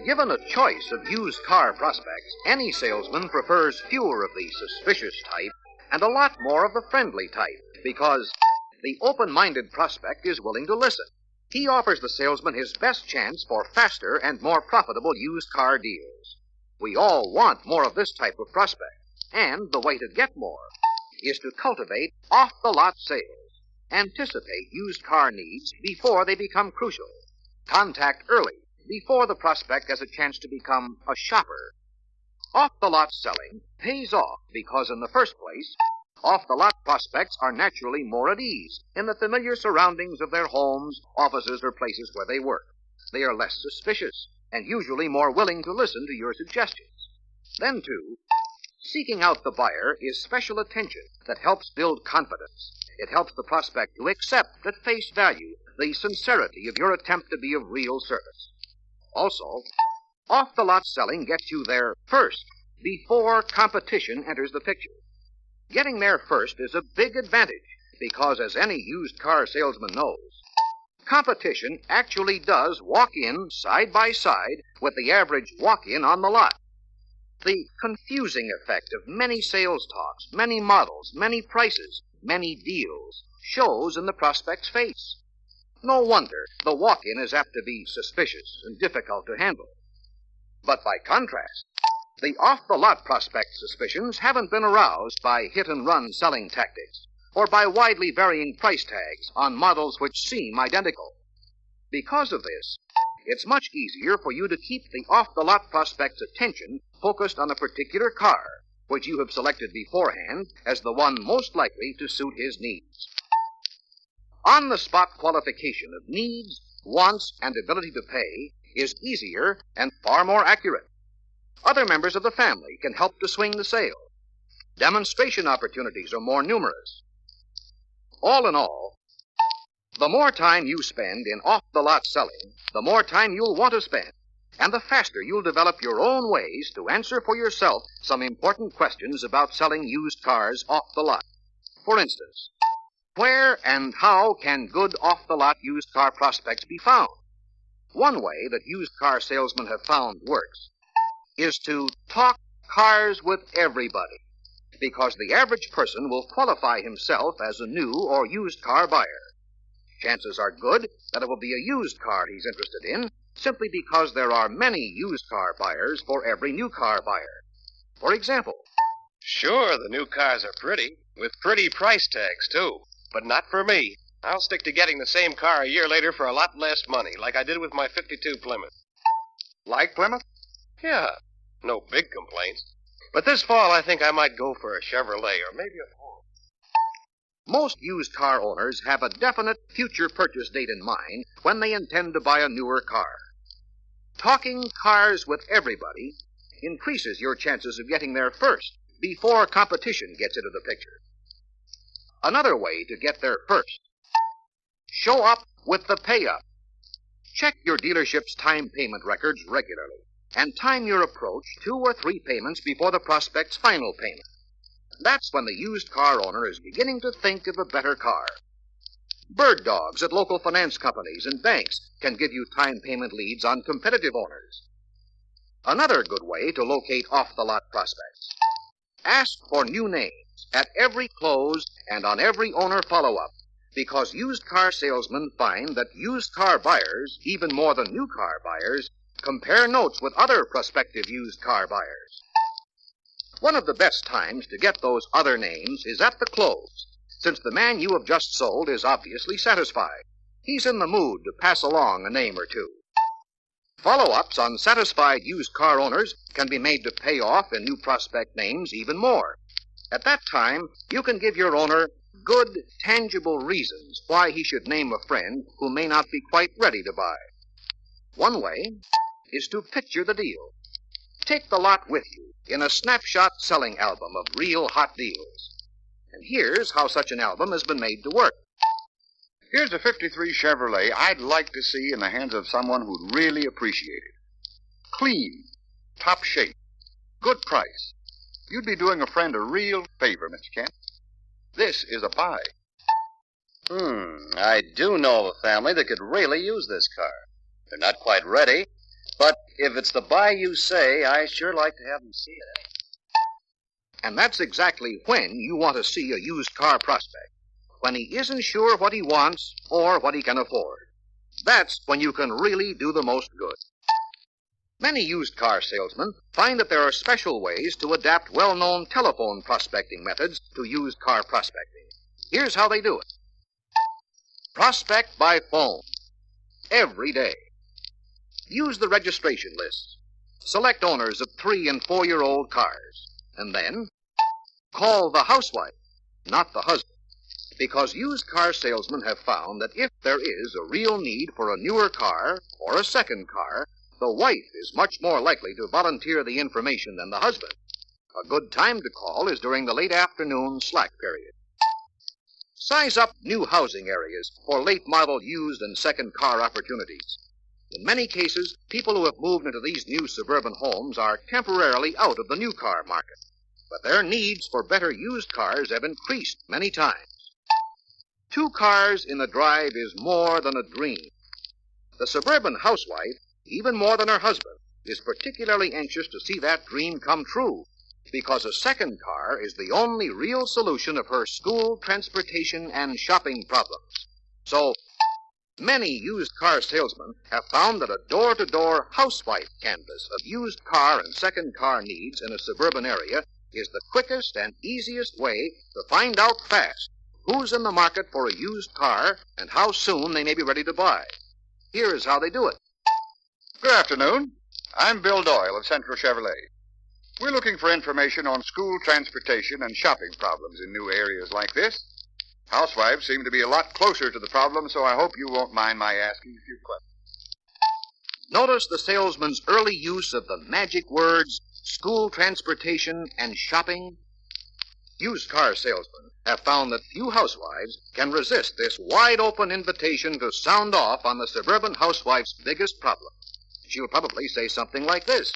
Given a choice of used car prospects, any salesman prefers fewer of the suspicious type and a lot more of the friendly type, because the open-minded prospect is willing to listen. He offers the salesman his best chance for faster and more profitable used car deals. We all want more of this type of prospect, and the way to get more is to cultivate off-the-lot sales. Anticipate used car needs before they become crucial. Contact early, before the prospect has a chance to become a shopper. Off-the-lot selling pays off because, in the first place, off-the-lot prospects are naturally more at ease in the familiar surroundings of their homes, offices, or places where they work. They are less suspicious and usually more willing to listen to your suggestions. Then, too, seeking out the buyer is special attention that helps build confidence. It helps the prospect to accept at face value the sincerity of your attempt to be of real service. Also, off-the-lot selling gets you there first, before competition enters the picture. Getting there first is a big advantage because, as any used car salesman knows, competition actually does walk in side by side with the average walk-in on the lot. The confusing effect of many sales talks, many models, many prices, many deals shows in the prospect's face. No wonder the walk-in is apt to be suspicious and difficult to handle. But by contrast, the off-the-lot prospect's suspicions haven't been aroused by hit-and-run selling tactics or by widely varying price tags on models which seem identical. Because of this, it's much easier for you to keep the off-the-lot prospect's attention focused on a particular car, which you have selected beforehand as the one most likely to suit his needs. On-the-spot qualification of needs, wants, and ability to pay is easier and far more accurate. Other members of the family can help to swing the sale. Demonstration opportunities are more numerous. All in all, the more time you spend in off-the-lot selling, the more time you'll want to spend, and the faster you'll develop your own ways to answer for yourself some important questions about selling used cars off the lot. For instance, where and how can good off-the-lot used car prospects be found? One way that used car salesmen have found works is to talk cars with everybody, because the average person will qualify himself as a new or used car buyer. Chances are good that it will be a used car he's interested in, simply because there are many used car buyers for every new car buyer. For example, Sure, the new cars are pretty, with pretty price tags, too. But not for me. I'll stick to getting the same car a year later for a lot less money, like I did with my '52 Plymouth. like Plymouth, Yeah, no big complaints. But this fall, I think I might go for a Chevrolet or maybe a Ford. most used car owners have a definite future purchase date in mind when they intend to buy a newer car. Talking cars with everybody increases your chances of getting there first, before competition gets into the picture. Another way to get there first: show up with the pay-up. Check your dealership's time payment records regularly, and time your approach 2 or 3 payments before the prospect's final payment. That's when the used car owner is beginning to think of a better car. Bird dogs at local finance companies and banks can give you time payment leads on competitive owners. Another good way to locate off-the-lot prospects: ask for new names at every close and on every owner follow-up, because used car salesmen find that used car buyers, even more than new car buyers, compare notes with other prospective used car buyers. One of the best times to get those other names is at the close, since the man you have just sold is obviously satisfied. He's in the mood to pass along a name or two. Follow-ups on satisfied used car owners can be made to pay off in new prospect names even more. At that time, you can give your owner good, tangible reasons why he should name a friend who may not be quite ready to buy. One way is to picture the deal. Take the lot with you in a snapshot selling album of real hot deals. And here's how such an album has been made to work. Here's a '53 Chevrolet I'd like to see in the hands of someone who'd really appreciate it. Clean, top shape, good price. You'd be doing a friend a real favor, Mr. Kent. This is a buy. I do know of a family that could really use this car. They're not quite ready, But if it's the buy you say, I sure like to have him see it. And that's exactly when you want to see a used car prospect. When he isn't sure what he wants or what he can afford. That's when you can really do the most good. Many used car salesmen find that there are special ways to adapt well-known telephone prospecting methods to used car prospecting. Here's how they do it. Prospect by phone. Every day. Use the registration lists. Select owners of 3- and 4-year-old cars. And then call the housewife, not the husband. Because used car salesmen have found that if there is a real need for a newer car or a second car, the wife is much more likely to volunteer the information than the husband. A good time to call is during the late afternoon slack period. Size up new housing areas for late model used and second car opportunities. In many cases, people who have moved into these new suburban homes are temporarily out of the new car market, but their needs for better used cars have increased many times. 2 cars in the drive is more than a dream. The suburban housewife, even more than her husband, is particularly anxious to see that dream come true, because a second car is the only real solution of her school, transportation, and shopping problems. So, many used car salesmen have found that a door-to-door housewife canvass of used car and second car needs in a suburban area is the quickest and easiest way to find out fast who's in the market for a used car and how soon they may be ready to buy. Here is how they do it. Good afternoon. I'm Bill Doyle of Central Chevrolet. We're looking for information on school transportation and shopping problems in new areas like this. Housewives seem to be a lot closer to the problem, so I hope you won't mind my asking a few questions. Notice the salesman's early use of the magic words school transportation and shopping. Used car salesmen have found that few housewives can resist this wide-open invitation to sound off on the suburban housewife's biggest problem. She'll probably say something like this.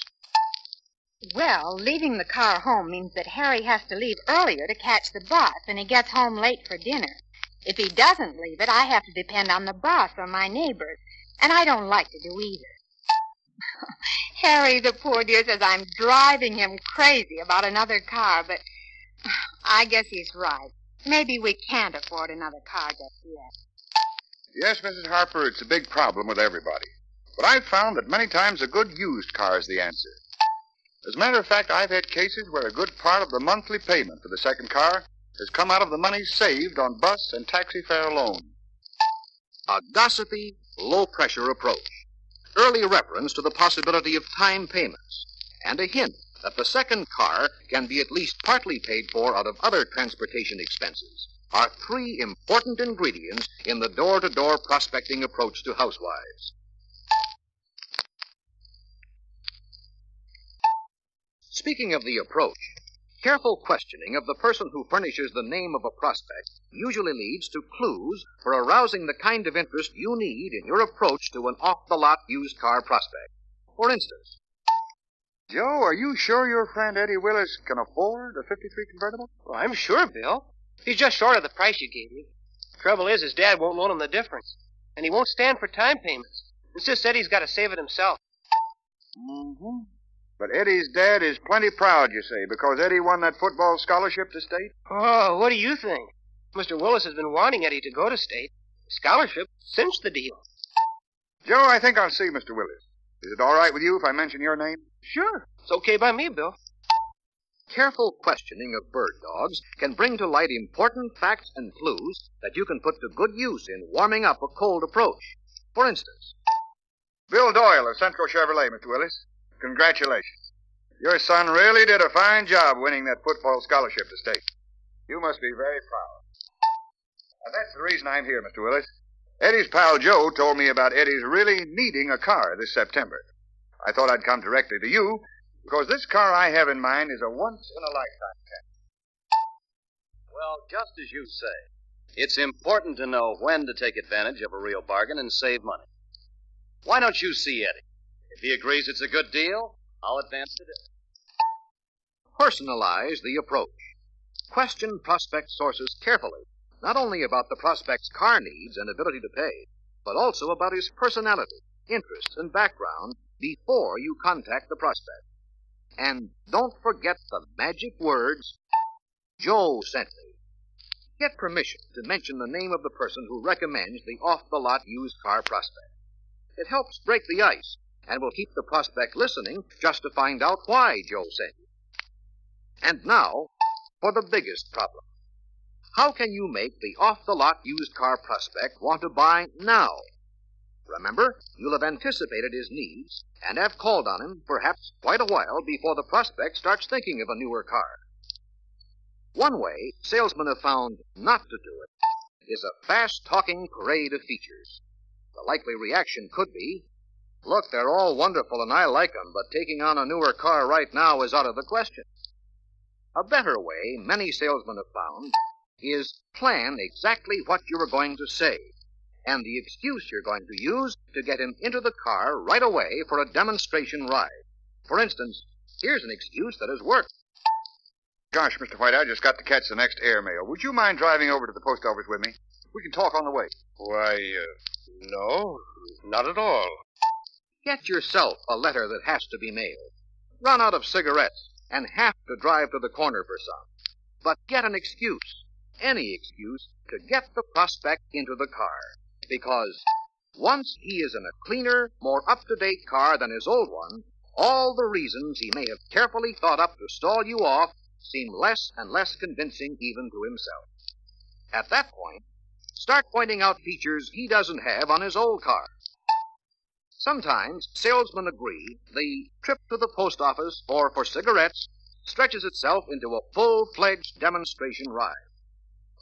Well, leaving the car home means that Harry has to leave earlier to catch the bus, and he gets home late for dinner. If he doesn't leave it, I have to depend on the bus or my neighbors, and I don't like to do either. Harry, the poor dear, says I'm driving him crazy about another car, but I guess he's right. Maybe we can't afford another car just yet. Yes, Mrs. Harper, it's a big problem with everybody. But I've found that many times a good used car is the answer. As a matter of fact, I've had cases where a good part of the monthly payment for the second car has come out of the money saved on bus and taxi fare alone. A gossipy, low-pressure approach. Early reference to the possibility of time payments, and a hint that the second car can be at least partly paid for out of other transportation expenses are 3 important ingredients in the door-to-door prospecting approach to housewives. Speaking of the approach, careful questioning of the person who furnishes the name of a prospect usually leads to clues for arousing the kind of interest you need in your approach to an off-the-lot used car prospect. For instance, Joe, are you sure your friend Eddie Willis can afford a 53 convertible? Well, I'm sure, Bill. He's just short of the price you gave me. Trouble is, his dad won't loan him the difference. And he won't stand for time payments. Insists Eddie's got to save it himself. Mm-hmm. But Eddie's dad is plenty proud, you say, because Eddie won that football scholarship to state? Oh, what do you think? Mr. Willis has been wanting Eddie to go to state. The scholarship cinched the deal. Joe, I think I'll see Mr. Willis. Is it all right with you if I mention your name? Sure. It's okay by me, Bill. careful questioning of bird dogs can bring to light important facts and clues that you can put to good use in warming up a cold approach. For instance, Bill Doyle of Central Chevrolet, Mr. Willis. Congratulations. Your son really did a fine job winning that football scholarship to state. You must be very proud. Now, that's the reason I'm here, Mr. Willis. Eddie's pal Joe told me about Eddie's really needing a car this September. I thought I'd come directly to you, because this car I have in mind is a once-in-a-lifetime car. Well, just as you say, it's important to know when to take advantage of a real bargain and save money. Why don't you see Eddie? If he agrees it's a good deal, I'll advance the difference. Personalize the approach. Question prospect sources carefully, not only about the prospect's car needs and ability to pay, but also about his personality, interests, and background, before you contact the prospect. And don't forget the magic words, Joe sent me. Get permission to mention the name of the person who recommends the off-the-lot used car prospect. It helps break the ice and will keep the prospect listening just to find out why Joe sent you. And now, for the biggest problem. How can you make the off-the-lot used car prospect want to buy now? Remember, you'll have anticipated his needs and have called on him perhaps quite a while before the prospect starts thinking of a newer car. One way salesmen have found not to do it is a fast-talking parade of features. The likely reaction could be, look, they're all wonderful and I like them, but taking on a newer car right now is out of the question. A better way many salesmen have found is plan exactly what you are going to say and the excuse you're going to use to get him into the car right away for a demonstration ride. For instance, here's an excuse that has worked. Gosh, Mr. White, I just got to catch the next airmail. Would you mind driving over to the post office with me? We can talk on the way. Why, no, not at all. Get yourself a letter that has to be mailed. Run out of cigarettes and have to drive to the corner for some. But get an excuse, any excuse, to get the prospect into the car. Because once he is in a cleaner, more up-to-date car than his old one, all the reasons he may have carefully thought up to stall you off seem less and less convincing even to himself. At that point, start pointing out features he doesn't have on his old car. Sometimes salesmen agree the trip to the post office or for cigarettes stretches itself into a full-fledged demonstration ride.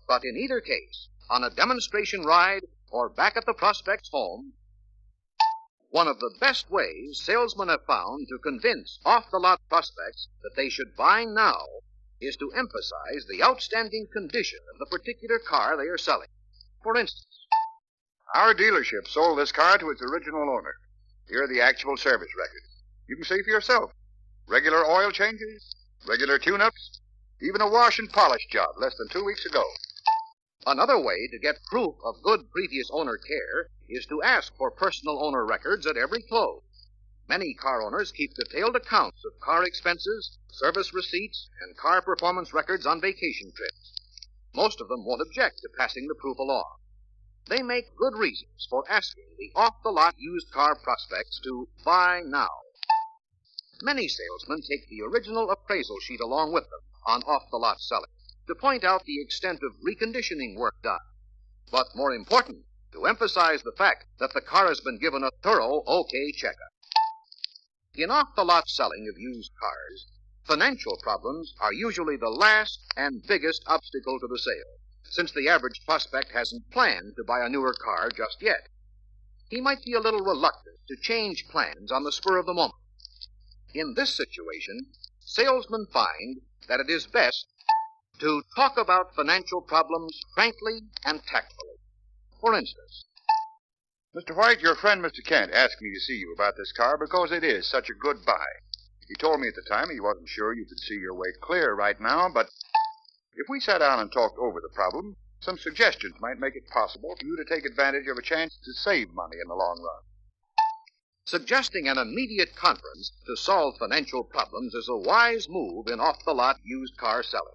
But in either case, on a demonstration ride or back at the prospect's home, one of the best ways salesmen have found to convince off-the-lot prospects that they should buy now is to emphasize the outstanding condition of the particular car they are selling. For instance, our dealership sold this car to its original owner. Here are the actual service records. You can see for yourself. Regular oil changes, regular tune-ups, even a wash and polish job less than 2 weeks ago. Another way to get proof of good previous owner care is to ask for personal owner records at every close. Many car owners keep detailed accounts of car expenses, service receipts, and car performance records on vacation trips. Most of them won't object to passing the proof along. They make good reasons for asking the off-the-lot used car prospects to buy now. Many salesmen take the original appraisal sheet along with them on off-the-lot selling to point out the extent of reconditioning work done. But more important, to emphasize the fact that the car has been given a thorough OK checkup. In off-the-lot selling of used cars, financial problems are usually the last and biggest obstacle to the sale, since the average prospect hasn't planned to buy a newer car just yet. He might be a little reluctant to change plans on the spur of the moment. In this situation, salesmen find that it is best to talk about financial problems frankly and tactfully. For instance, Mr. White, your friend Mr. Kent asked me to see you about this car because it is such a good buy. He told me at the time he wasn't sure you could see your way clear right now, but if we sat down and talked over the problem, some suggestions might make it possible for you to take advantage of a chance to save money in the long run. Suggesting an immediate conference to solve financial problems is a wise move in off-the-lot used car selling.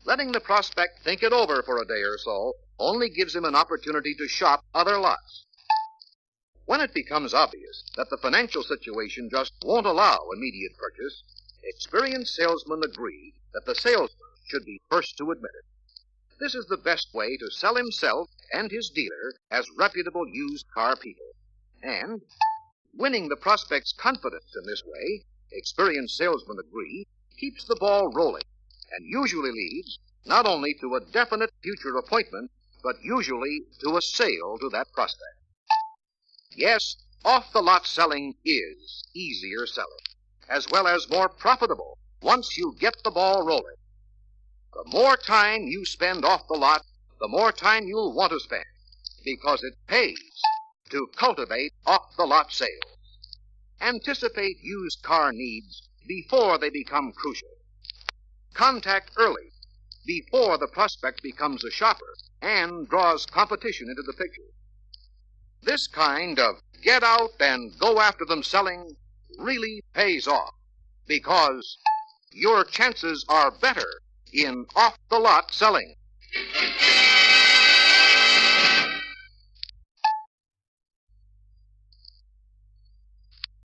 Letting the prospect think it over for a day or so only gives him an opportunity to shop other lots. When it becomes obvious that the financial situation just won't allow immediate purchase, experienced salesmen agree that the salesman should be first to admit it. This is the best way to sell himself and his dealer as reputable used car people. And winning the prospect's confidence in this way, experienced salesmen agree, keeps the ball rolling and usually leads not only to a definite future appointment, but usually to a sale to that prospect. Yes, off-the-lot selling is easier selling, as well as more profitable once you get the ball rolling. The more time you spend off the lot, the more time you'll want to spend, because it pays to cultivate off-the-lot sales. Anticipate used car needs before they become crucial. Contact early, before the prospect becomes a shopper and draws competition into the picture. This kind of get out and go after them selling really pays off because your chances are better in off-the-lot selling.